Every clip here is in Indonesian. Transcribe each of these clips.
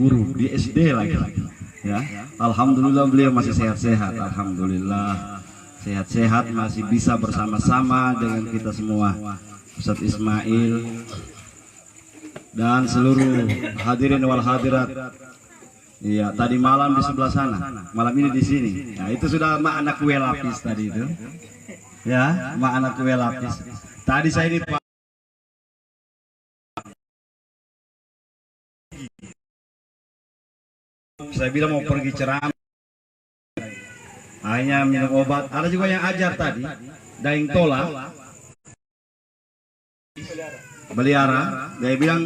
guru di SD lagi. Ya, alhamdulillah beliau masih sehat-sehat. Alhamdulillah sehat-sehat, masih bisa bersama-sama dengan kita semua, Ustadz Ismail dan seluruh hadirin wal hadirat. Iya, tadi malam di sebelah sana, malam ini di sini. Nah, itu sudah makna kue lapis tadi itu. Ya, makna kue lapis. Tadi saya ini Pak, saya bilang mau pergi ceramah, hanya minum obat. Ada juga yang ajar tadi, daing tola, beliara. Dia bilang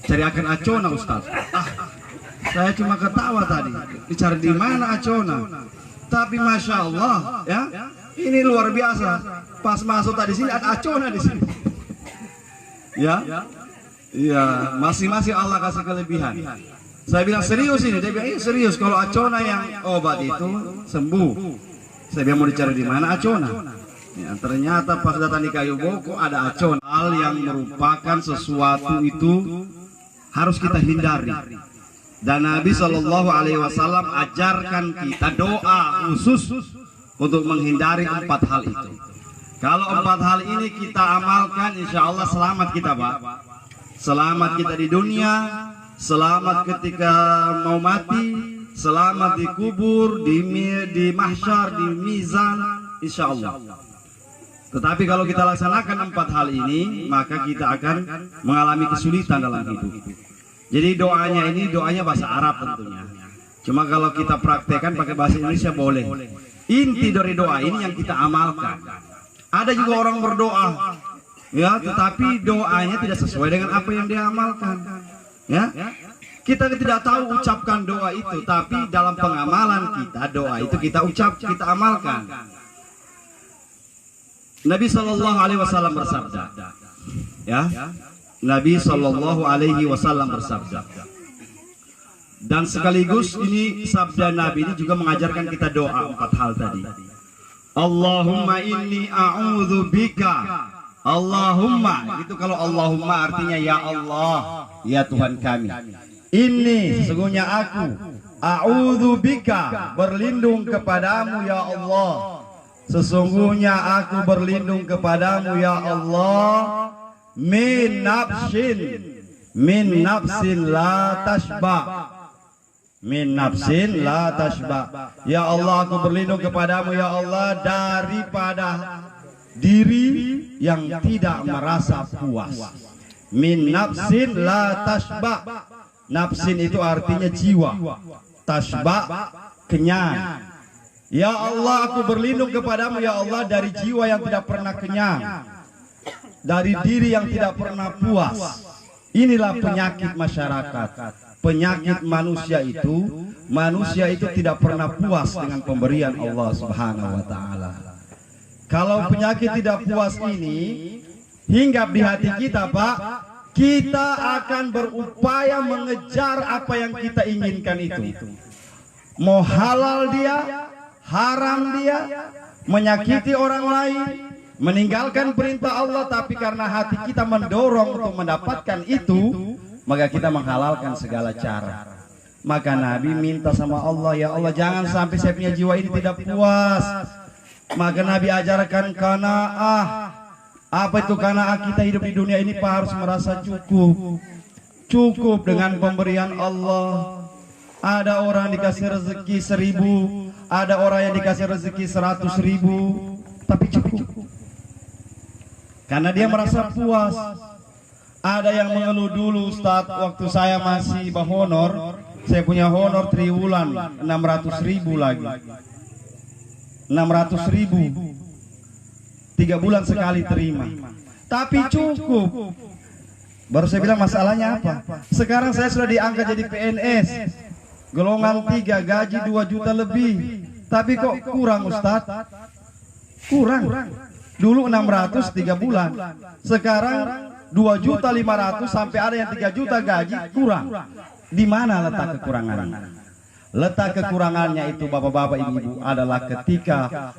cari akan acona Ustaz. Saya cuma ketawa tadi, dicari di mana acona. Tapi masya Allah, ya, ini luar biasa. Pas masuk tadi sini ada acona di sini. Ya, iya, masing-masing Allah kasih kelebihan. Saya bilang serius ini, dia bilang iya serius. Kalau acona yang obat itu sembuh. Saya bilang mau dicari di mana acona. Ya, ternyata pas datang di Kayu Boko ada acona. Hal yang merupakan sesuatu itu harus kita hindari. Dan Nabi Shallallahu Alaihi Wasallam ajarkan kita doa khusus untuk menghindari 4 hal itu. Kalau 4 hal ini kita amalkan, insya Allah selamat kita, Pak. Selamat kita di dunia, selamat ketika mau mati, selamat di kubur, di mahsyar, di mizan, insya Allah. Tetapi kalau kita laksanakan 4 hal ini, maka kita akan mengalami kesulitan dalam hidup. Jadi doanya ini, doanya bahasa Arab tentunya. Cuma kalau kita praktekkan pakai bahasa Indonesia boleh. Inti dari doa ini yang kita amalkan. Ada juga orang berdoa, ya, tetapi doanya tidak sesuai dengan apa yang dia amalkan. Ya, kita tidak tahu ucapkan doa itu, tapi dalam pengamalan kita doa itu kita ucap, kita amalkan. Nabi Shallallahu Alaihi Wasallam bersabda, ya, Nabi Shallallahu Alaihi Wasallam bersabda, dan sekaligus ini sabda Nabi ini juga mengajarkan kita doa 4 hal tadi. Allahumma inni a'udzu bika. Allahumma, itu kalau Allahumma artinya ya Allah, ya Tuhan kami. Ini sesungguhnya aku, a'udzu bika, berlindung kepadamu ya Allah. Sesungguhnya aku berlindung kepadamu ya Allah, min nafsin la tashba. Min nafsin la tashba. Ya Allah, aku berlindung kepadamu ya Allah daripada diri yang tidak merasa puas. Min nafsin la tashba. Nafsin itu artinya jiwa, tashba kenyang. Ya Allah, aku berlindung kepadamu ya Allah dari jiwa yang tidak pernah kenyang, dari diri yang tidak pernah puas. Inilah penyakit masyarakat. Penyakit manusia itu tidak pernah puas dengan pemberian Allah Subhanahu wa taala. Kalau penyakit tidak puas ini hinggap di hati kita, Pak, kita akan berupaya mengejar apa yang kita inginkan itu. Mau halal dia, haram dia, menyakiti orang lain, meninggalkan perintah Allah, tapi karena hati kita mendorong untuk mendapatkan itu, maka kita menghalalkan segala cara. Maka Nabi minta sama Allah, ya Allah jangan sampai saya punya jiwa ini tidak puas. Maka Nabi ajarkan qanaah. Apa itu qanaah? Kita hidup di dunia ini Pak harus merasa cukup. Cukup dengan pemberian Allah. Ada orang dikasih rezeki 1000, ada orang yang dikasih rezeki 100.000, tapi cukup. Karena dia merasa puas. Ada yang mengeluh dulu, Ustaz, waktu saya masih honor, saya punya honor triwulan 600.000 lagi. 600.000 3 bulan sekali terima, tapi cukup. Baru saya bilang masalahnya apa? Sekarang saya sudah diangkat jadi PNS golongan 3, gaji 2 juta lebih, tapi kok kurang Ustaz? Kurang. Dulu 600 3 bulan, sekarang 2.500.000 sampai ada yang 3 juta gaji, kurang. Di mana letak kekurangannya? Letak kekurangannya itu bapak-bapak ibu-ibu adalah ketika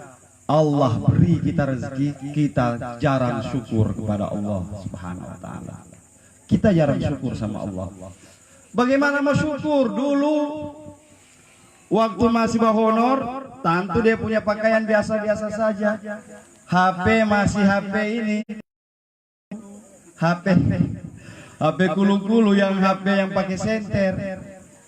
Allah beri kita rezeki, kita jarang syukur kepada Allah Subhanahu wa taala. Kita jarang syukur sama Allah. Bagaimana mau syukur? Dulu waktu masih bahonor, tentu dia punya pakaian biasa-biasa saja. HP masih HP ini, HP kulu-kulu yang HP yang pakai senter.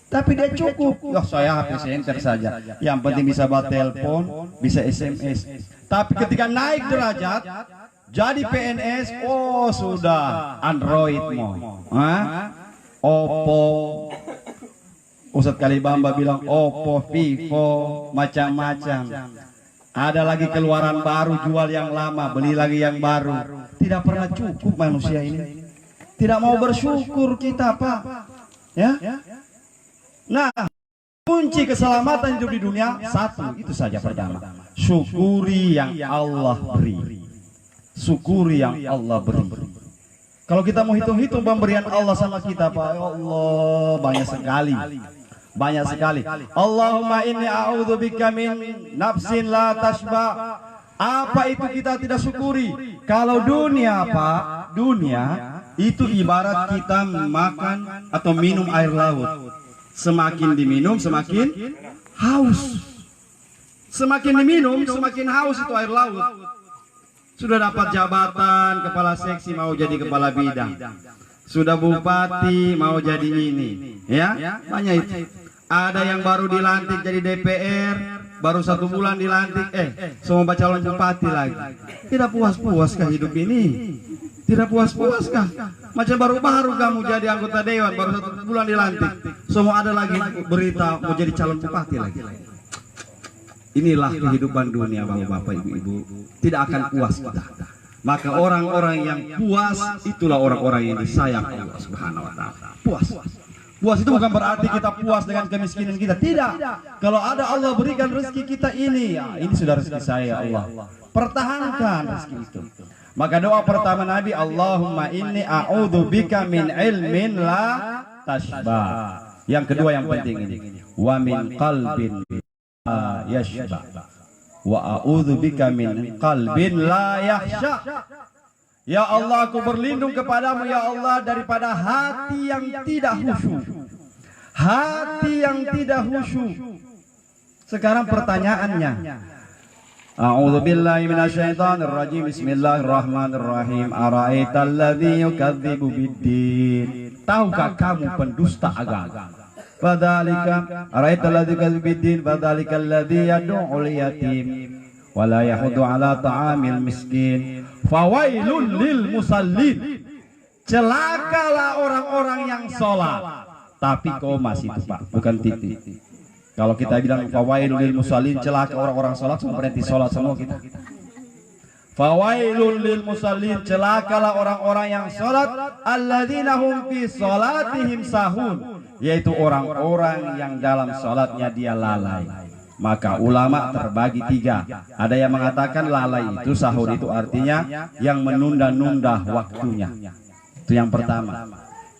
Tapi dia cukup. Oh, saya HP senter saja. Yang penting bisa buat telepon, bisa SMS. Tapi ketika naik derajat, jadi PNS, oh sudah Android mau, Oppo. Ustadz Kalibamba bilang Oppo, Vivo, macam-macam. Ada lagi keluaran baru, jual yang lama, beli lagi yang baru. Tidak pernah cukup manusia ini. Tidak mau bersyukur kita, Pak. Ya. Nah, kunci keselamatan hidup di dunia satu, itu saja pertama. Syukuri yang Allah beri. Syukuri yang Allah beri. Kalau kita mau hitung-hitung pemberian Allah sama kita, Pak, ya Allah, banyak sekali. Banyak sekali. Allahumma inni a'udzubika min nafsin la tashba. Apa itu kita tidak syukuri? Kalau dunia, Pak, dunia itu ibarat kita makan atau minum air laut. Semakin diminum semakin haus. Semakin diminum semakin haus itu air laut. Sudah dapat jabatan kepala seksi mau jadi kepala bidang. Sudah bupati mau jadi ini, ya banyak itu. Ada yang baru dilantik jadi DPR, baru 1 bulan dilantik, semua calon bupati lagi. Tidak puas-puaskah hidup ini? Tidak puas-puaskah? Macam baru-baru kamu jadi anggota dewan, baru 1 bulan dilantik, semua ada lagi berita mau jadi calon bupati lagi. Inilah kehidupan dunia, bapak-bapak, ibu-ibu. Tidak akan puas kita. Maka orang-orang yang puas itulah orang-orang yang disayang Allah Subhanahu wa taala. Puas. Puas itu bukan berarti kita puas dengan kemiskinan kita. Tidak. Kalau ada Allah berikan rezeki kita ini, ya, ini sudah rezeki saya Allah. Pertahankan rezeki itu. Maka doa pertama Nabi, Allahumma inni a'udzubika min ilmin la tashba. Yang kedua yang penting ini, wa min qalbin la yashba. Wa a'udzubika min qalbin la yahsha. Ya Allah, aku berlindung kepadamu ya Allah daripada hati yang tidak khusyuk. Hati yang tidak khusyuk. Sekarang pertanyaannya, a'udzubillahi minasyaitonir rajim. Bismillahirrahmanirrahim. Ara'aital ladzi yukadzibu biddin. Tahukah kamu pendusta agama? Fadzalika ara'aital ladzi yukadzibu biddin fadzalikal ladzi yad'ul yatim wa la yahuddu ala ta'amil miskin. Fawailun lil musallin. Celakalah orang-orang yang sholat. Tapi koma situ, Pak, bukan titik. Kalau kita bilang fawailun lil musallin, celaka orang-orang sholat, berarti sholat semua kita. Fawailun lil musallin, celakalah orang-orang yang sholat, alladzina hum fi sholatihim sahun, yaitu orang-orang yang dalam sholatnya dia lalai. Maka ulama terbagi 3. Ada yang mengatakan lalai itu sahur itu artinya yang menunda-nunda waktunya. Itu yang pertama.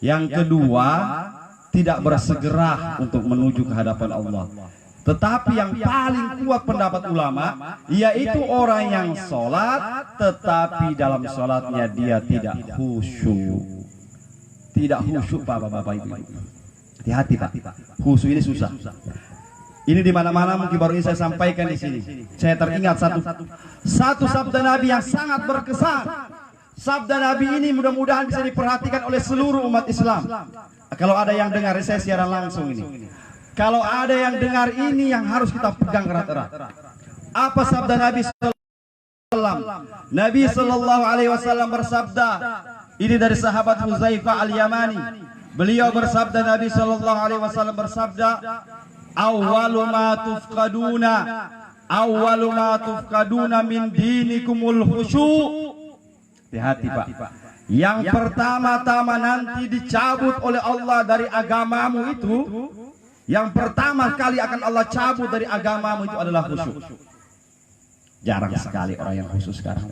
Yang kedua, tidak bersegera untuk menuju ke hadapan Allah. Tetapi yang paling kuat pendapat ulama, yaitu orang yang sholat tetapi dalam sholatnya dia tidak khusyuk. Tidak khusyuk, Bapak-bapak, Ibu. Hati-hati, Pak. Khusyuk ini susah. Ini di mana-mana mungkin baru ini saya sampaikan di sini. Saya teringat satu sabda Nabi yang sangat berkesan. Sabda Nabi ini mudah-mudahan bisa diperhatikan oleh seluruh umat Islam. Kalau ada yang dengar, saya siaran langsung ini. Kalau ada yang dengar ini yang harus kita pegang erat-erat. Apa sabda Nabi sallallahu alaihi wasallam? Nabi sallallahu alaihi wasallam bersabda, ini dari sahabat Huzaifah al-Yamani. Beliau bersabda, Nabi sallallahu alaihi wasallam bersabda, awwalu ma tufqaduna min dinikumul khusyu'. Hati-hati, Pak. Yang pertama-tama nanti dicabut oleh Allah dari agamamu itu, yang pertama kali akan Allah cabut dari agamamu itu adalah khusyuk. Jarang sekali orang yang khusyuk sekarang,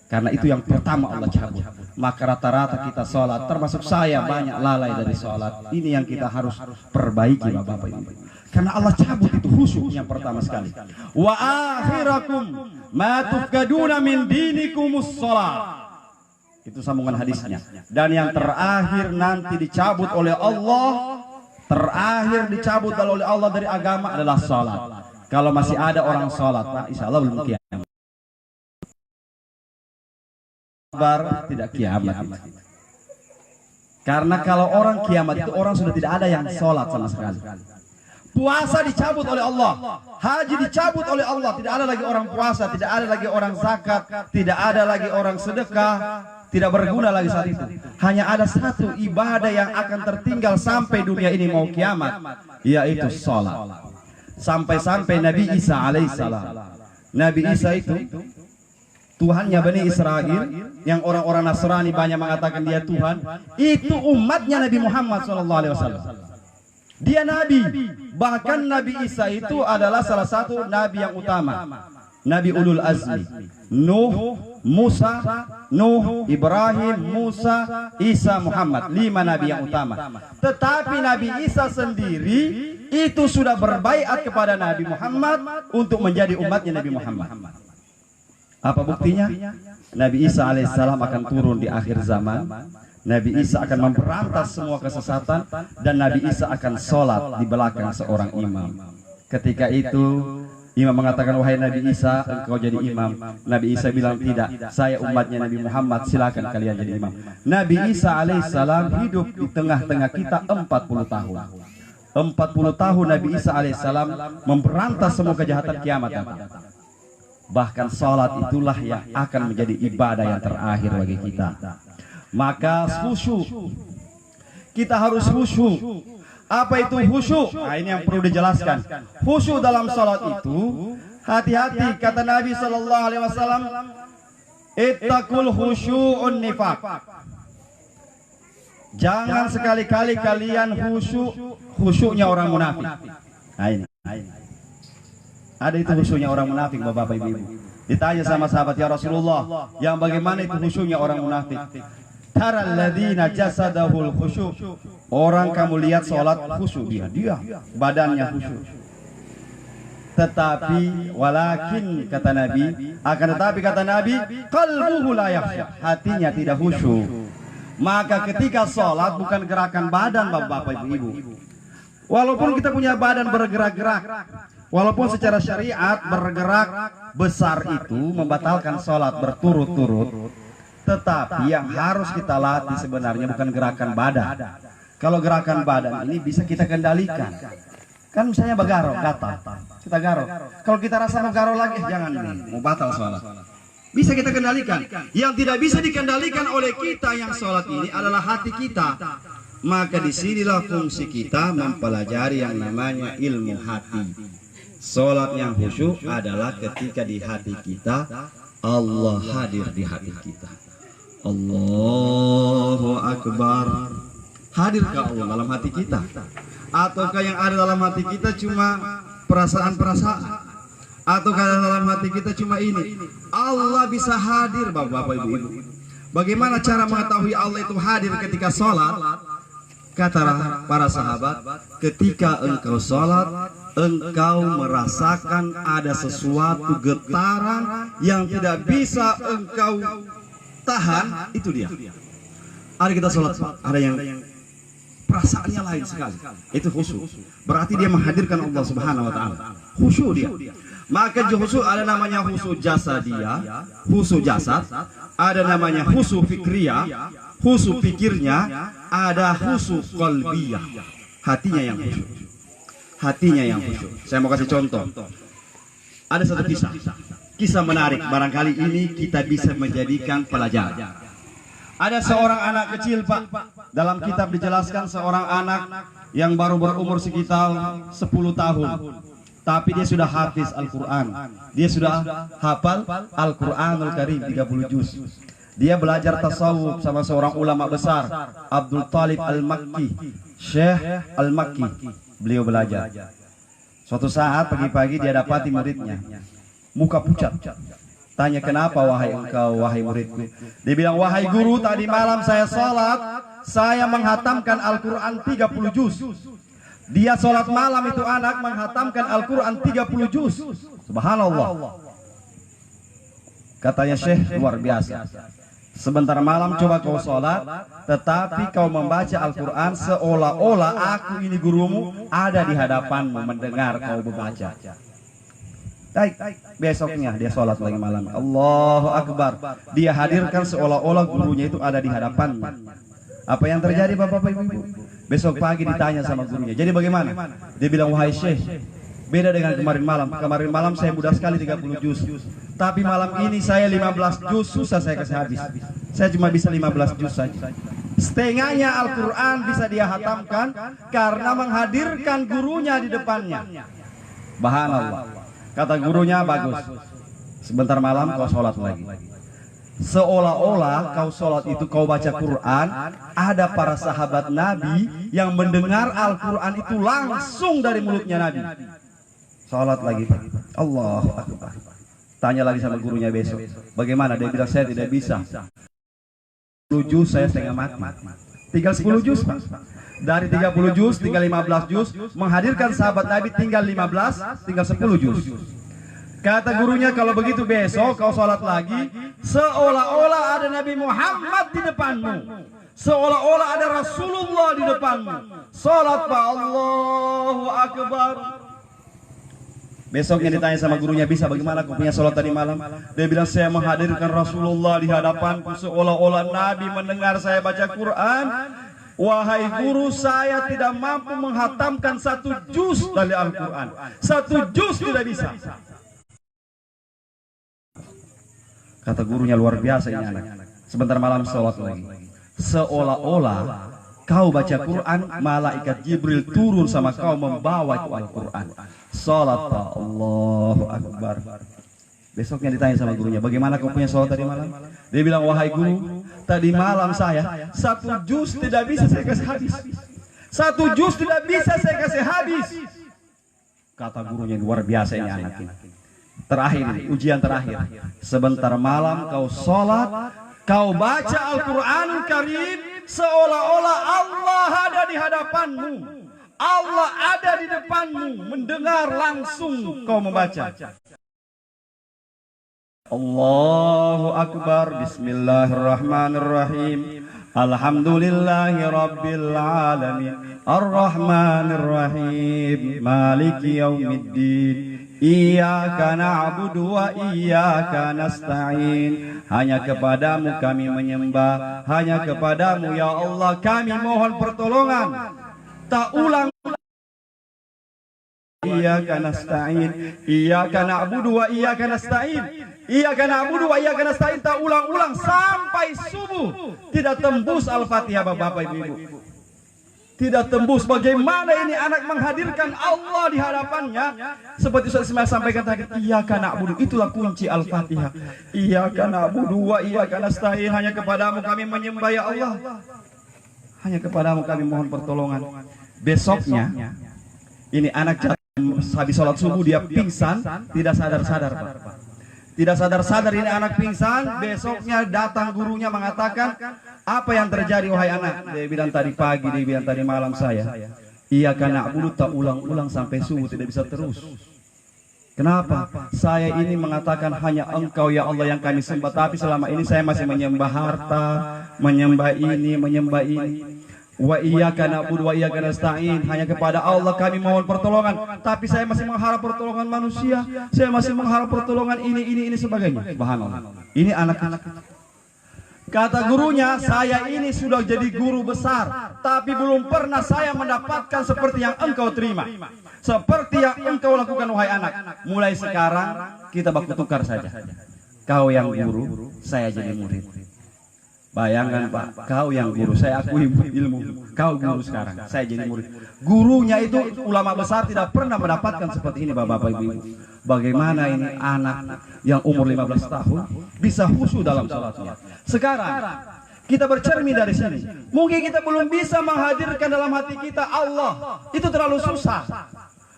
karena itu yang pertama Allah cabut. Maka rata-rata kita sholat, termasuk saya, banyak lalai dari sholat. Ini yang kita harus perbaiki, Bapak Ibu. Karena Allah cabut itu khusyuk yang pertama sekali. Wa akhirakum ma tufqaduna min dinikumus sholat. Itu sambungan hadisnya. Dan yang terakhir nanti dicabut oleh Allah terakhir dicabut oleh Allah dari agama adalah sholat. Kalau masih ada orang sholat, Pak, insya Allah belum kiamat. Tidak kiamat. Karena kalau orang kiamat itu orang sudah tidak ada yang sholat sama sekali. Puasa dicabut oleh Allah, haji dicabut oleh Allah, tidak ada lagi orang puasa, tidak ada lagi orang zakat, tidak ada lagi orang sedekah, tidak berguna lagi saat itu. Hanya ada satu ibadah yang akan tertinggal sampai dunia ini mau kiamat, yaitu sholat. Sampai-sampai Nabi Isa alaihissalam, Nabi Isa itu Tuhannya Bani Israel, yang orang-orang Nasrani banyak mengatakan dia Tuhan, itu umatnya Nabi Muhammad SAW. Dia Nabi, bahkan Nabi Isa itu adalah salah satu Nabi yang utama, Nabi Ulul Azmi. Nuh, Musa, Ibrahim, Musa, Isa, Muhammad, 5 Nabi yang utama. Tetapi Nabi Isa sendiri itu sudah berbaiat kepada Nabi Muhammad untuk menjadi umatnya Nabi Muhammad. Apa buktinya? Nabi Isa alaihissalam akan turun di akhir zaman. Nabi Isa akan memberantas semua kesesatan, dan Nabi Isa akan sholat di belakang seorang imam. Ketika itu imam mengatakan, wahai Nabi Isa, engkau jadi imam. Nabi Isa bilang, tidak, saya umatnya Nabi Muhammad, silakan kalian jadi imam. Nabi Isa alaihissalam hidup di tengah-tengah kita 40 tahun. 40 tahun Nabi Isa alaihissalam memberantas semua kejahatan kiamat. Bahkan sholat itulah yang akan menjadi ibadah yang terakhir bagi kita. Maka khusyuk, kita harus khusyuk. Apa itu khusyuk? Nah, ini yang perlu dijelaskan. Khusyuk dalam sholat itu, hati-hati, kata Nabi SAW, ittaqul khusyu'un nifaq. Jangan sekali-kali kalian khusyuknya orang munafik. Nah, ini. Ada itu khusyuknya orang munafik, bapak ibu. Ditanya sama sahabat, ya Rasulullah, yang bagaimana itu khusyuknya orang munafik? Taral ladzina jasadahul khusyuk. Orang kamu lihat sholat khusyuk, dia badannya khusyuk. Tetapi walakin, kata Nabi, akan tetapi kata Nabi, qalbuhu la yakhsha, hatinya tidak khusyuk. Maka ketika sholat bukan gerakan badan, bapak ibu. Walaupun kita punya badan bergerak-gerak, walaupun secara syariat bergerak besar itu membatalkan sholat berturut-turut, tetapi yang harus kita latih sebenarnya bukan gerakan badan. Kalau gerakan badan ini bisa kita kendalikan. Kan misalnya bergaruk, gatal, kita garuk. Kalau kita rasa mau garuk lagi, jangan nih, mau batal sholat. Bisa kita kendalikan. Yang tidak bisa dikendalikan oleh kita yang sholat ini adalah hati kita. Maka disinilah fungsi kita mempelajari yang namanya ilmu hati. Sholat yang khusyuk adalah ketika di hati kita Allah hadir di hati kita. Allahu Akbar. Hadirkah Allah dalam hati kita? Ataukah yang ada dalam hati kita cuma perasaan-perasaan? Ataukah dalam hati kita cuma ini? Allah bisa hadir, bapak ibu. Bagaimana cara mengetahui Allah itu hadir ketika sholat? Kata para sahabat, ketika engkau sholat, engkau merasakan ada sesuatu getaran yang tidak bisa engkau tahan, itu dia. Ada kita sholat, ada yang perasaannya lain sekali, itu khusyuk. Berarti dia menghadirkan Allah Subhanahu Wa Taala. Khusyuk dia. Maka khusyuk ada namanya khusyuk jasadiyah, khusyuk jasad, ada namanya khusyuk fikriyah, khusyuk pikirnya, ada khusyuk qalbiyah, hatinya yang khusyuk. Hatinya yang khusyuk. Saya mau kasih contoh. Ada satu kisah menarik, barangkali ini kita bisa menjadikan pelajaran. Ada seorang anak kecil, Pak. Dalam kitab dijelaskan seorang anak yang baru berumur sekitar 10 tahun. Tapi dia sudah hafiz Al-Quran. Dia sudah hafal Al-Quranul Karim 30 juz. Dia belajar tasawuf sama seorang ulama besar, Abdul Talib Al-Makki, Syekh Al-Makki. Beliau belajar. Suatu saat pagi-pagi dia dapati muridnya, muka pucat. Tanya, kenapa wahai engkau, wahai muridku? Dia bilang, wahai guru, tadi malam saya sholat, saya menghatamkan Al-Quran 30 juz. Dia sholat malam itu anak menghatamkan Al-Quran 30 juz. Subhanallah. Katanya Syekh, luar biasa. Sebentar malam coba kau sholat, tetapi kau membaca Al-Quran seolah-olah aku ini gurumu ada di hadapanmu mendengar kau membaca. Baik, besoknya dia sholat lagi malam. Allahu Akbar. Dia hadirkan seolah-olah gurunya itu ada di hadapannya. Apa yang terjadi Bapak-Bapak Ibu? Besok pagi ditanya sama gurunya. Jadi bagaimana? Dia bilang, wahai Syekh, beda dengan kemarin malam. Kemarin malam saya mudah sekali 30 juz. Tapi malam ini saya 15 juz, susah saya kasih habis. Saya cuma bisa 15 juz saja. Setengahnya Al-Quran bisa dia hatamkan karena menghadirkan gurunya di depannya. Subhanallah. Kata gurunya, bagus. Sebentar malam kau sholat lagi. Seolah-olah kau sholat itu kau baca Quran, ada para sahabat Nabi yang mendengar Al-Quran itu langsung dari mulutnya Nabi. Sholat lagi. Allahu Akbar. Tanya lagi sama gurunya besok. Bagaimana? Dia bilang, saya tidak bisa. 10 juz saya setengah mati. Tinggal 10 juz Pak. Dari 30 juz tinggal 15 juz. Menghadirkan sahabat Nabi tinggal 15, tinggal 10 juz. Kata gurunya, kalau begitu besok kau sholat lagi seolah-olah ada Nabi Muhammad di depanmu, seolah-olah ada Rasulullah di depanmu. Sholat Pak, Allahu Akbar. Besoknya ditanya sama gurunya, bisa bagaimana kau punya sholat tadi malam? Dia bilang, saya menghadirkan Rasulullah di hadapanku seolah-olah Nabi mendengar saya baca Quran. Wahai guru, saya tidak mampu menghatamkan 1 juz dari Al-Quran. 1 juz tidak bisa. Kata gurunya, luar biasa ini anak. Sebentar malam sholat lagi. Seolah-olah kau baca Quran, malaikat Jibril turun sama kau membawa itu Al-Quran. Sholat Allahu Akbar. Besoknya ditanya sama gurunya, bagaimana kau punya sholat tadi malam? Dia bilang, wahai guru, tadi malam saya 1 juz tidak bisa saya kasih habis. 1 juz tidak bisa saya kasih habis. Kata gurunya, luar biasa ini anak ini. Terakhir, ujian terakhir. Sebentar malam kau sholat, kau baca Al-Quranul Karim seolah-olah Allah ada di hadapanmu. Allah ada di depanmu, mendengar langsung kau membaca. Allahu Akbar. Bismillahirrahmanirrahim. Alhamdulillahi Rabbil Alamin. Ar-Rahmanirrahim. Maliki yaumiddin. Iyyaka na'budu wa iyyaka nasta'in. Hanya kepadamu kami menyembah, hanya kepadamu ya Allah kami mohon pertolongan. Tak ulang. Iyyaka nasta'in. Iyyaka na'budu wa iyyaka nasta'in. Iyyaka na'budu wa iyyaka nasta'in. Tak ulang-ulang sampai subuh. Tidak tembus Al-Fatihah Bapak Ibu. Tidak tembus. Bagaimana ini anak menghadirkan Allah di hadapannya? Seperti Ustaz Ismail sampaikan tadi, iyyaka na'budu, itulah kunci Al-Fatihah. Iyyaka na'budu wa iyyaka nasta'in. Hanya kepadamu kami menyembah ya Allah. Hanya kepadamu kami mohon pertolongan. Besoknya ini anak habis sholat subuh dia pingsan, tidak sadar-sadar Pak. Tidak sadar-sadar ini anak pingsan. Besoknya datang gurunya mengatakan, apa yang terjadi wahai anak? Dia bilang tadi pagi, dia bilang tadi malam saya iyyaka na'budu tak ulang-ulang sampai subuh, tidak bisa terus. Kenapa? Saya ini mengatakan hanya Engkau ya Allah yang kami sembah, tapi selama ini saya masih menyembah harta, menyembah ini, menyembah ini. Wa iyyaka na'budu wa iyyaka nasta'in. Hanya kepada Allah kami mohon pertolongan, tapi saya masih mengharap pertolongan manusia. Saya masih mengharap pertolongan ini sebagainya. Subhanallah. Ini anak-anak. Kata gurunya, saya ini sudah jadi guru besar, tapi belum pernah saya mendapatkan seperti yang engkau terima, seperti yang engkau lakukan wahai anak. Mulai sekarang kita baku tukar saja. Kau yang guru, saya jadi murid. Bayangkan Pak, kau yang guru, saya akui ilmu, kau guru sekarang, saya jadi murid. Gurunya itu ulama besar tidak pernah mendapatkan seperti ini Bapak Ibu. Bagaimana ini anak yang umur 15 tahun bisa khusyuk dalam salatnya. Sekarang kita bercermin dari sini. Mungkin kita belum bisa menghadirkan dalam hati kita Allah. Itu terlalu susah.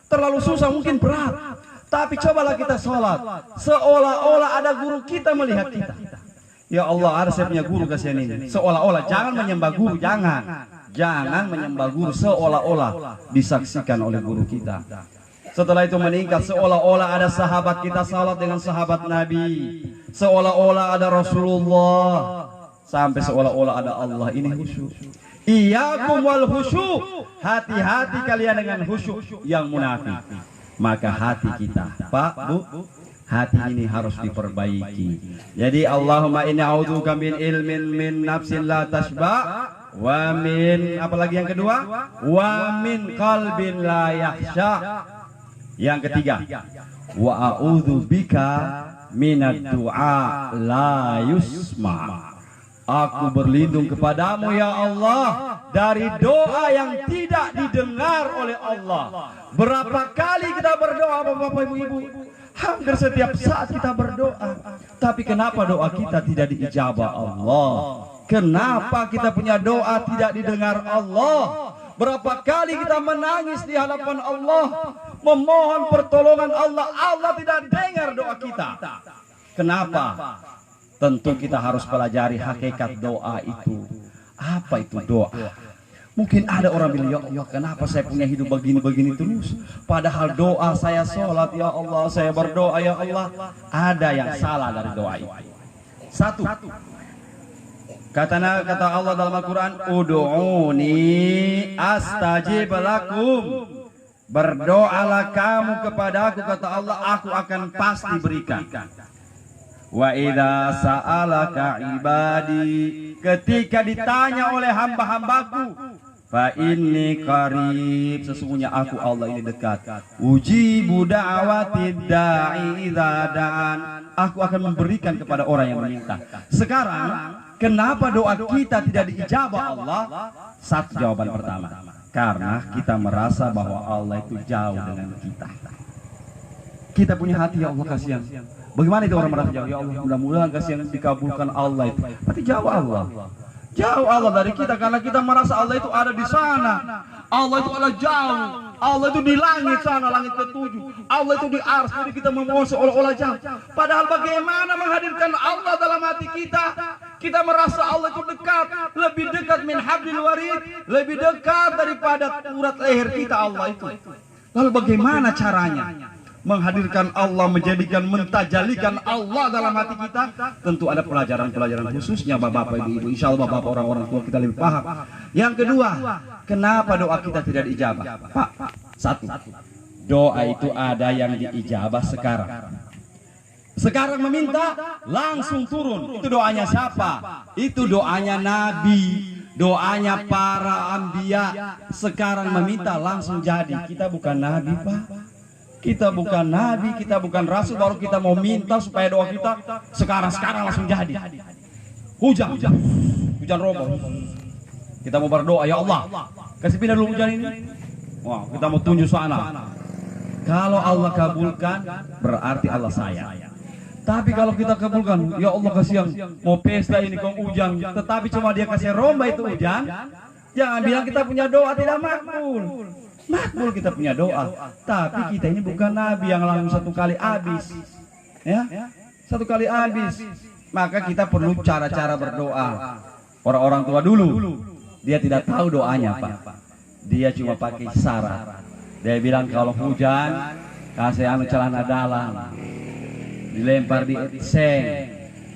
Terlalu susah, mungkin berat. Tapi cobalah kita sholat seolah-olah ada guru kita melihat kita. Ya Allah, ada saya punya guru kasihan ini. Seolah-olah, jangan menyembah guru, jangan menyembah guru seolah-olah disaksikan oleh guru kita. Setelah itu meningkat, seolah-olah ada sahabat kita salat dengan sahabat Nabi, seolah-olah ada Rasulullah. sampai seolah-olah ada Allah. Ini khusyuk. Iyyakum wal khusyuk, hati-hati kalian dengan khusyuk yang munafik. Maka hati kita, Pak, Bu, hati ini harus diperbaiki. Jadi Allahumma inni a'udzubika min ilmin min nafsin la tashba, wa min apalagi yang kedua, wa min qalbin la yakhsha. Yang ketiga, wa a'udzubika minad du'a la yusma. Aku berlindung kepadamu ya Allah dari doa yang tidak didengar oleh Allah. Berapa kali kita berdoa Bapak Ibu? Hampir setiap saat kita berdoa. Tapi kenapa doa kita tidak diijabah Allah? Kenapa kita punya doa tidak didengar Allah? Berapa kali kita menangis di hadapan Allah, memohon pertolongan Allah, Allah tidak dengar doa kita. Kenapa? Tentu kita harus pelajari hakikat doa itu. Apa itu doa? Mungkin ada orang bilang, ya Allah, kenapa saya punya hidup begini-begini terus? Padahal doa saya sholat, ya Allah, saya berdoa, ya Allah. Ada yang salah dari doa itu. Satu, kata Allah dalam Al-Quran, Udu'uni astajib lakum. Berdoalah kamu kepadaku, kata Allah, aku akan pasti berikan. Wa idza sa'alaka ibadi, ketika ditanya oleh hamba-hambaku, fa inni qarib, sesungguhnya aku Allah ini dekat. Ujibu da'watid da'i idza da'an, aku akan memberikan kepada orang yang meminta. Sekarang, kenapa doa kita tidak diijabah Allah? Satu jawaban pertama, karena kita merasa bahwa Allah itu jauh dengan kita. Kita punya hati, ya Allah kasihan. Bagaimana itu orang merasa jauh? Ya Allah, mudah-mudahan kasihan dikabulkan Allah itu. Tapi jauh Allah. Jauh Allah dari kita karena kita merasa Allah itu ada di sana. Allah itu ada jauh. Allah itu di langit sana, langit ketujuh. Allah itu di ars. Jadi kita memohon seolah-olah jauh. Padahal bagaimana menghadirkan Allah dalam hati kita? Kita merasa Allah itu dekat, lebih dekat min hablil warid, lebih dekat daripada urat leher kita Allah itu. Lalu bagaimana caranya? Menghadirkan Allah, menjadikan, mentajalikan Allah dalam hati kita. Tentu ada pelajaran-pelajaran khususnya Bapak Ibu. Insya Allah Bapak orang-orang tua kita lebih paham. Yang kedua, kenapa doa kita tidak diijabah? Pak, satu, doa itu ada yang diijabah sekarang. Sekarang meminta langsung turun. Itu doanya siapa? Itu doanya Nabi, doanya para anbiya. Sekarang meminta langsung jadi. Kita bukan Nabi, Pak. Kita bukan Nabi, kita bukan Rasul, baru kita mau minta supaya doa kita sekarang langsung jadi. Hujan roboh. Kita mau berdoa, ya Allah, kasih pindah dulu hujan ini. Wah, kita mau tunjuk sana. Kalau Allah kabulkan, berarti Allah sayang. Tapi kalau kita kabulkan, ya Allah kasihan, mau pesta ini kok hujan, tetapi cuma dia kasih romba itu hujan, jangan bilang kita punya doa tidak makbul. Makbul kita punya doa, tapi kita ini bukan Nabi yang langsung satu kali habis, ya, satu kali habis. Maka kita perlu cara-cara berdoa. Orang-orang tua dulu, dia tidak tahu doanya, Pak. Dia cuma pakai syarat. Dia bilang kalau hujan, kasih celana dalam, dilempar di seng.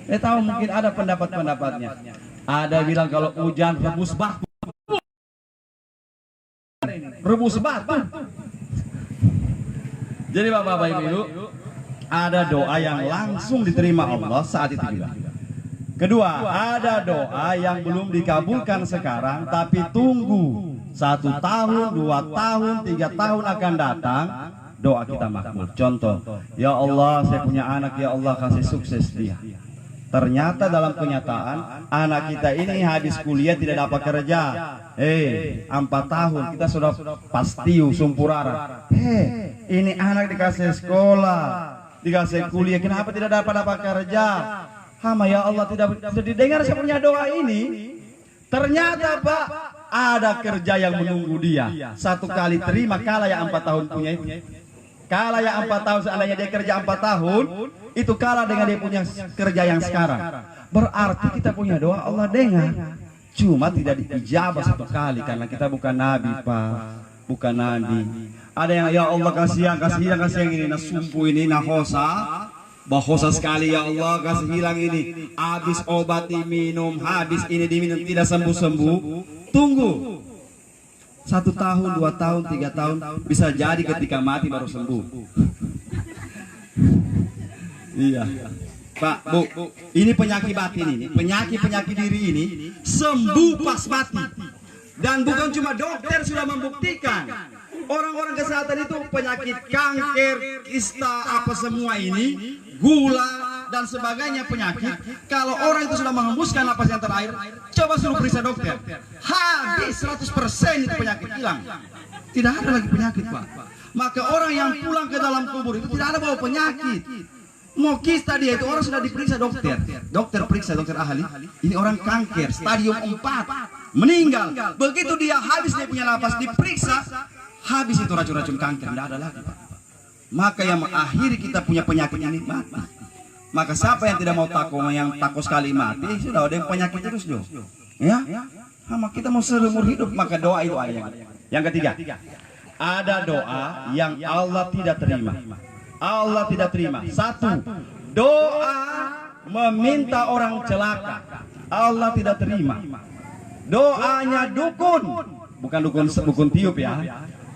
Dia tahu mungkin ada pendapat-pendapatnya. Ada bilang kalau hujan rebus batu. Rebus batu. Jadi Bapak Ibu, ada doa yang langsung diterima Allah saat itu juga. Kedua, ada doa yang belum dikabulkan sekarang, tapi tunggu 1 tahun, 2 tahun, 3 tahun akan datang, doa kita makbul. Contoh, ya Allah, saya punya anak, ya Allah kasih sukses dia. Ternyata dalam kenyataan anak kita ini habis kuliah tidak dapat kerja. 4 tahun kita sudah pastiu sumpurara. Ini anak dikasih sekolah, dikasih kuliah, kenapa tidak dapat kerja? Hama ya Allah tidak didengar saya punya doa ini. Ternyata Pak ada kerja yang menunggu dia. 1 kali terima kala yang 4 tahun punya itu. Kala yang 4 tahun seandainya dia kerja 4 tahun, itu kalah dengan dia punya kerja yang sekarang. Berarti kita punya doa Allah dengar. Cuma tidak diijabah 1 kali karena kita bukan Nabi, Pak. Bukan Nabi. Ada yang ya Allah kasihan ini, nah sumpu ini, nah hosa. Bahosa sekali ya Allah, kasih hilang ini. Habis obat diminum, habis ini diminum, tidak sembuh-sembuh. Tunggu 1 tahun, 2 tahun, 3 tahun, bisa jadi ketika mati baru sembuh. Iya, Pak, Bu, ini penyakit batin ini, penyakit diri ini sembuh pas mati. Dan bukan cuma dokter sudah membuktikan. Orang-orang kesehatan itu penyakit kanker, kista, apa semua ini, gula dan sebagainya penyakit. Kalau orang itu sudah menghembuskan napas yang terakhir, coba suruh periksa dokter, habis 100% itu penyakit hilang. Tidak ada lagi penyakit, Pak. Maka orang yang pulang ke dalam kubur itu tidak ada bawa penyakit. Mau kista dia itu orang sudah diperiksa dokter. Dokter periksa, dokter ahli. Ini orang kanker stadium 4, meninggal. Begitu dia habis dia punya napas diperiksa, habis itu racun-racun kanker, tidak ada lagi, Pak. Maka yang mengakhiri kita punya penyakit ini mati. Maka siapa yang tidak mau takut, yang takut sekali mati, sudah ada yang penyakit terus dong. Ya, sama kita mau seumur hidup, maka doa itu ayat. Yang ketiga, ada doa yang Allah tidak terima. Allah tidak terima. 1, doa meminta orang celaka, Allah tidak terima. Doanya dukun, bukan dukun tiup ya.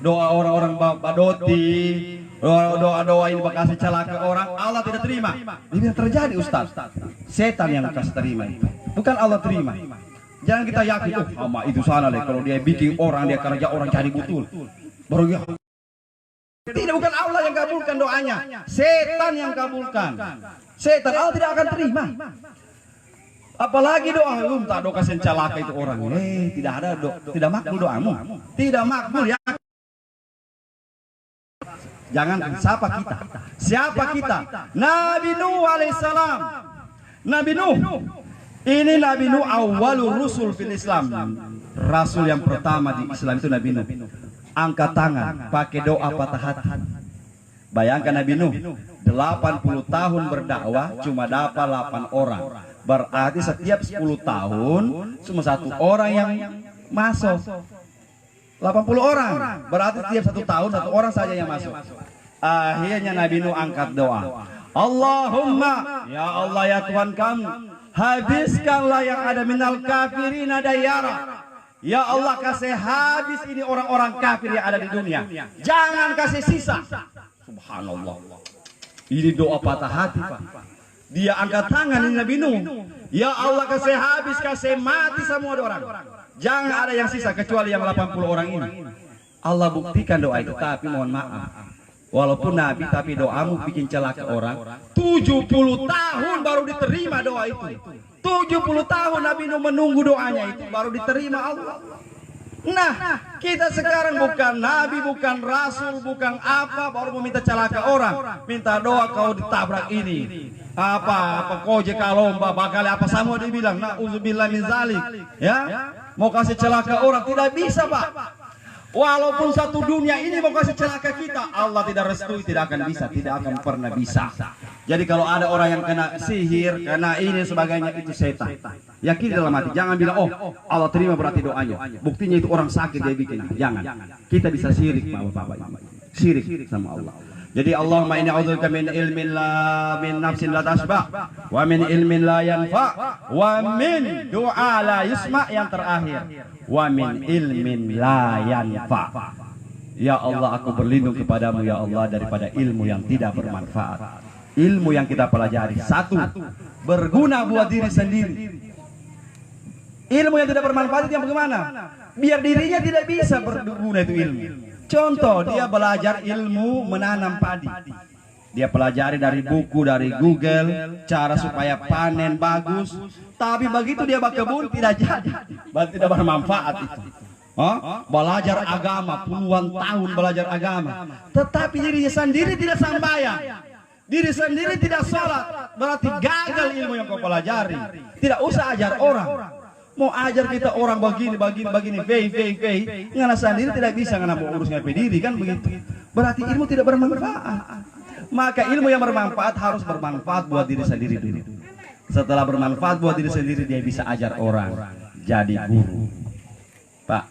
Doa orang-orang badoti, doa ini bakal celaka orang, Allah tidak terima. Ini terjadi, Ustaz. Setan yang kasih terima itu, bukan Allah terima. Jangan kita yakin, oh sama itu sana deh, kalau dia bikin orang, dia kerja orang cari betul, baru dia. Tidak, bukan Allah yang kabulkan doanya, setan yang kabulkan. Setan, Allah tidak akan terima. Apalagi doa, tak doa kasih celaka itu orang. Tidak ada tidak makbul doamu, tidak makbul ya. Jangan siapa kita? Siapa kita? Nabi Nuh alaihissalam. Nabi Nuh. Ini Nabi Nuh awalur rusul fil Islam. Rasul yang pertama di Islam itu Nabi Nuh. Angkat tangan, pakai doa patah hati. Bayangkan Nabi Nuh 80 tahun berdakwah cuma dapat 8 orang. Berarti setiap 10 tahun cuma 1 orang yang masuk. 80 orang, berarti setiap 1 tahun 1 orang saja yang masuk. Akhirnya Nabi Nuh angkat doa, Allahumma, ya Allah ya Tuhan kami, habiskanlah yang ada minal kafirin dayara. Ya Allah, kasih habis ini orang-orang kafir yang ada di dunia, jangan kasih sisa. Subhanallah, ini doa patah hati, Pak. Dia angkat tangan ini Nabi Nuh, ya Allah kasih habis, kasih mati semua orang, jangan ada yang sisa kecuali yang 80 orang ini. Allah buktikan doa itu, tapi mohon maaf, walaupun Nabi tapi doamu bikin celaka orang. 70 tahun baru diterima doa itu. 70 tahun Nabi Nuh menunggu doanya itu baru diterima Allah. Nah, kita sekarang bukan Nabi, bukan Rasul, bukan apa, baru meminta celaka orang, minta doa kau ditabrak ini. Apa koje kalomba bakal apa semua dibilang nauzubillah min zalik, ya. Mau kasih celaka orang tidak bisa, Pak. Walaupun satu dunia ini mau kasih celaka kita, Allah tidak restui, tidak akan bisa, tidak akan pernah bisa. Jadi kalau ada orang yang kena sihir, kena ini sebagainya, itu setan. Yakin dalam hati, jangan bilang oh Allah terima berarti doanya. Buktinya itu orang sakit dia bikin. Jangan. Kita bisa syirik, Bapak-bapak. Syirik sama Allah. Jadi Allahumma inni a'udzubika min ilmin la min nafsin la tasba wa min ilmin la yanfa wa min du'a la yusma, yang terakhir wa min ilmin la yanfa. Ya Allah, aku berlindung kepadamu ya Allah daripada ilmu yang tidak bermanfaat. Ilmu yang kita pelajari, 1, berguna buat diri sendiri. Ilmu yang tidak bermanfaat itu yang bagaimana? Biar dirinya tidak bisa berguna itu ilmu. Contoh, dia belajar ilmu menanam padi. Dia pelajari dari buku, dari Google, cara supaya panen bagus. Tapi begitu dia berkebun tidak jadi, tidak bermanfaat itu. Belajar agama, puluhan tahun belajar agama, tetapi dirinya sendiri tidak sembahyang, diri sendiri tidak sholat, berarti gagal ilmu yang kau pelajari. Tidak usah ajar orang. Mau ajar kita orang begini, ngana sendiri tidak bisa, ngana mau urus ngapain diri, kan begitu. Berarti ilmu tidak bermanfaat. Maka ilmu yang bermanfaat harus bermanfaat buat diri sendiri dulu. Setelah bermanfaat buat diri sendiri, dia bisa ajar orang, jadi guru. Pak,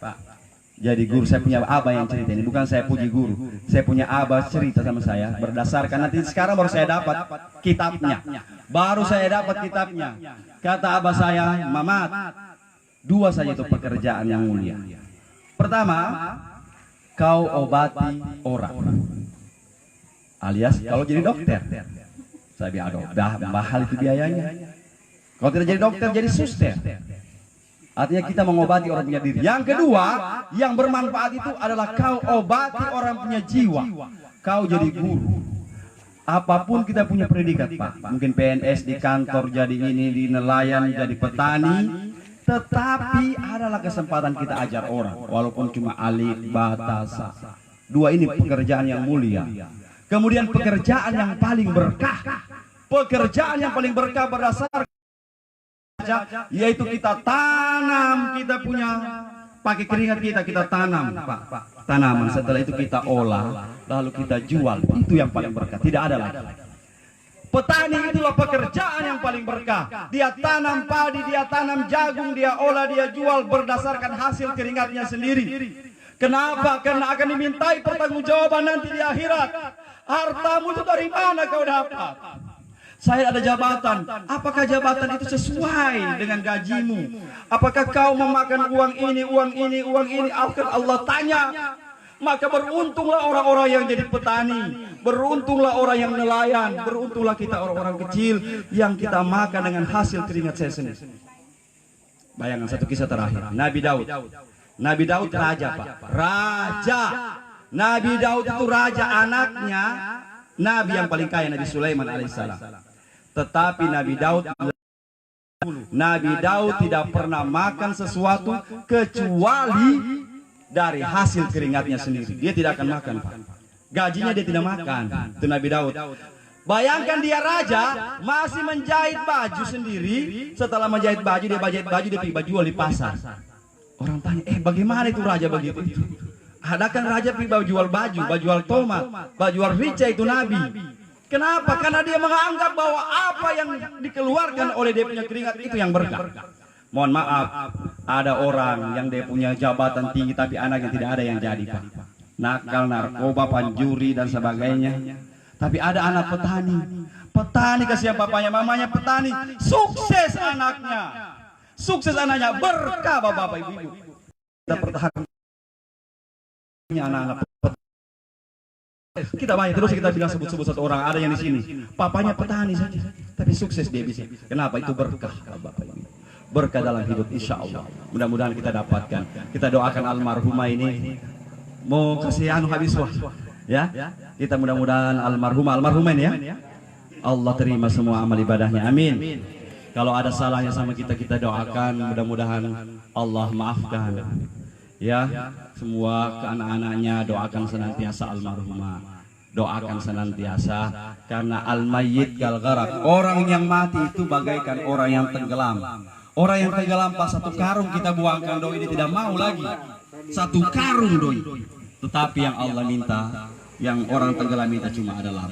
Jadi guru, saya punya abah yang cerita ini, bukan saya puji guru. Saya punya abah cerita sama saya berdasarkan, nanti sekarang baru saya dapat kitabnya. Baru saya dapat kitabnya. Kata abah saya, Mamat, dua saja itu pekerjaan yang mulia. Pertama, kau obati orang. Alias kalau jadi dokter. Saya bilang, aduh, mahal itu biayanya. Kalau tidak jadi dokter, jadi suster. Artinya kita mengobati orang punya diri. Yang kedua, yang bermanfaat itu adalah kau obati orang punya jiwa. Kau jadi guru. Apapun kita punya predikat, Pak. Mungkin PNS di kantor, jadi ini, di nelayan, jadi petani. Tetapi adalah kesempatan kita ajar orang. Walaupun cuma alif, batasa. Dua ini pekerjaan yang mulia. Kemudian pekerjaan yang paling berkah. Pekerjaan yang paling berkah berdasarkan yaitu kita tanam, kita punya pakai keringat kita tanam, Pak, tanaman. Setelah itu kita olah, lalu kita jual. Itu yang paling berkah, tidak ada lagi. Petani itulah pekerjaan yang paling berkah. Dia tanam padi, dia tanam jagung, dia olah, dia jual berdasarkan hasil keringatnya sendiri. Kenapa? Karena akan dimintai pertanggungjawaban nanti di akhirat. Hartamu itu dari mana kau dapat? Saya ada jabatan. Apakah jabatan itu sesuai dengan gajimu? Apakah kau memakan uang ini, uang ini, uang ini? Akan Allah tanya. Maka beruntunglah orang-orang yang jadi petani, beruntunglah orang yang nelayan, beruntunglah kita orang-orang kecil yang kita makan dengan hasil keringat saya sendiri. Bayangkan satu kisah terakhir. Nabi Daud. Nabi Daud raja, Pak. Raja. Nabi Daud itu raja, anaknya Nabi yang paling kaya, Nabi Sulaiman alaihissalam. Tetapi Nabi Daud tidak pernah makan sesuatu kecuali dari hasil keringatnya sendiri. Dia tidak akan makan, Pak. Gajinya dia tidak makan. Itu Nabi Daud. Bayangkan dia raja, masih menjahit baju sendiri. Setelah menjahit baju, dia pergi jual di pasar. Orang tanya, bagaimana itu raja begitu? Adakan raja pergi jual baju, jual tomat, jual rica, itu Nabi. Kenapa? Karena dia menganggap bahwa apa yang dikeluarkan oleh dia punya keringat itu yang berkah. Mohon maaf, ada orang yang dia punya jabatan tinggi tapi anaknya tidak ada yang jadi, Pak. Nakal, narkoba, panjuri dan sebagainya. Tapi ada anak petani. Petani kasihan papanya, mamanya petani. Sukses anaknya. Sukses anaknya, berkah Bapak Ibu. Kita pertahankan anak-anak petani. Kita banyak terus kita bilang sebut-sebut satu orang, ada yang di sini papanya petani saja tapi sukses dia bisa. Kenapa? Itu berkah Bapak Ibu. Berkah dalam hidup, insya Allah. Mudah-mudahan kita dapatkan. Kita doakan almarhumah ini mau kasih habis ya. Kita mudah-mudahan almarhumen ya. Allah terima semua amal ibadahnya, amin. Kalau ada salahnya sama kita doakan, mudah-mudahan Allah maafkan. Ya, semua ke anak-anaknya doakan senantiasa almarhumah. Doakan senantiasa, karena al-mayyit kal gharaq. Orang yang mati itu bagaikan orang yang tenggelam. Orang yang tenggelam pas satu karung kita buangkan doi, ini tidak mau lagi. Satu karung doi. Tetapi yang Allah minta, yang orang tenggelam minta cuma adalah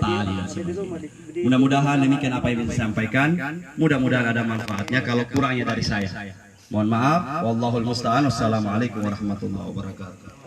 tali dan sebagainya. Mudah-mudahan demikian apa yang bisa sampaikan. Mudah-mudahan ada manfaatnya. Kalau kurangnya dari saya, mohon maaf. Wallahul musta'an. Wassalamualaikum warahmatullahi wabarakatuh.